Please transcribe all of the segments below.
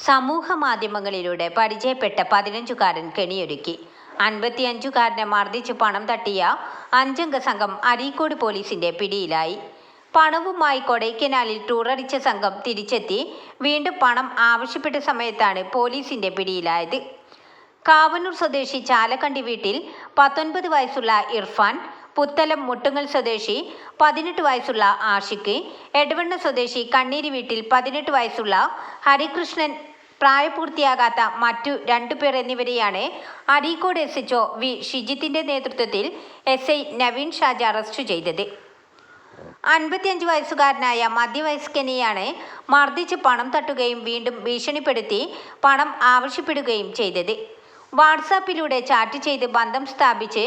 സമൂഹ മാധ്യമങ്ങളിലൂടെ പരിചയപ്പെട്ട 15കാരൻ കെണിയൊരുക്കി. 55കാരനെ മർദ്ദിച്ച് പണം തട്ടിയ 5അംഗ സംഘം അരീക്കോട് പോലീസിന്റെ പിടിയിലായി. പണവുമായി കൊടൈക്കനാലിൽ ടൂറടിച്ച സംഘം തിരിച്ചെത്തി വീണ്ടും പണം ആവശ്യപ്പെട്ട സമയത്താണ് പോലീസിന്റെ പിടിയിലായത്. കാവന്നൂർ സ്വദേശി ചാലക്കണ്ടി വീട്ടിൽ 19 വയസ്സുള്ള ഇർഫാൻ, പുത്തലം മുട്ടുങ്ങൽ സ്വദേശി 18 വയസ്സുള്ള ആഷിഖ്, എടവണ്ണ സ്വദേശി കണ്ണീരി വീട്ടിൽ 18 വയസ്സുള്ള ഹരികൃഷ്ണൻ, പ്രായപൂർത്തിയാകാത്ത മറ്റു 2 പേർ എന്നിവരെയാണ് അരീക്കോട് SHO വി ഷിജിത്തിന്റെ നേതൃത്വത്തിൽ SI നവീൻ ഷാജ അറസ്റ്റ് ചെയ്തത്. 55 വയസ്സുകാരനായ മധ്യവയസ്കനെയാണ് മർദ്ദിച്ച് പണം തട്ടുകയും വീണ്ടും ഭീഷണിപ്പെടുത്തി പണം ആവശ്യപ്പെടുകയും ചെയ്തത്. വാട്സാപ്പിലൂടെ ചാറ്റ് ചെയ്ത് ബന്ധം സ്ഥാപിച്ച്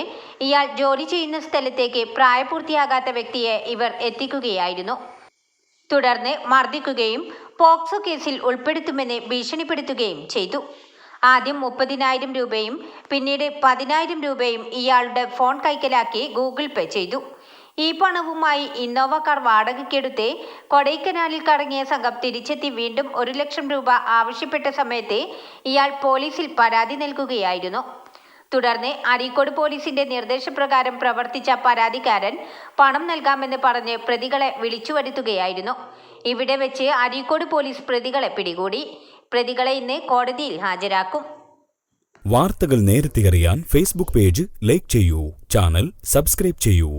ഇയാൾ ജോലി ചെയ്യുന്ന സ്ഥലത്തേക്ക് പ്രായപൂർത്തിയാകാത്ത വ്യക്തിയെ ഇവർ എത്തിക്കുകയായിരുന്നു. തുടർന്ന് മർദ്ദിക്കുകയും പോക്സോ കേസിൽ ഉൾപ്പെടുത്തുമെന്ന് ഭീഷണിപ്പെടുത്തുകയും ചെയ്തു. ആദ്യം 30,000 രൂപയും പിന്നീട് 10,000 രൂപയും ഇയാളുടെ ഫോൺ കൈക്കലാക്കി ഗൂഗിൾ പേ ചെയ്തു. ഈ പണവുമായി ഇന്നോവ കാർ വാടകയ്ക്കെടുത്ത് കൊടൈക്കനാലിൽ കറങ്ങിയ സംഘം തിരിച്ചെത്തി വീണ്ടും 1 ലക്ഷം രൂപ ആവശ്യപ്പെട്ട സമയത്ത് ഇയാൾ പോലീസിൽ പരാതി നൽകുകയായിരുന്നു. തുടർന്ന് അരീക്കോട് പോലീസിന്റെ നിർദ്ദേശപ്രകാരം പ്രവർത്തിച്ച പരാതിക്കാരൻ പണം നൽകാമെന്ന് പറഞ്ഞ് പ്രതികളെ വിളിച്ചു വരുത്തുകയായിരുന്നു. ഇവിടെ വെച്ച് അരീക്കോട് പോലീസ് പ്രതികളെ പിടികൂടി. പ്രതികളെ ഇന്ന് കോടതിയിൽ ഹാജരാക്കും. വാർത്തകൾ നേരത്തെ അറിയാൻ ഫേസ്ബുക്ക് പേജ് ലൈക്ക് ചെയ്യൂ, ചാനൽ സബ്സ്ക്രൈബ് ചെയ്യൂ.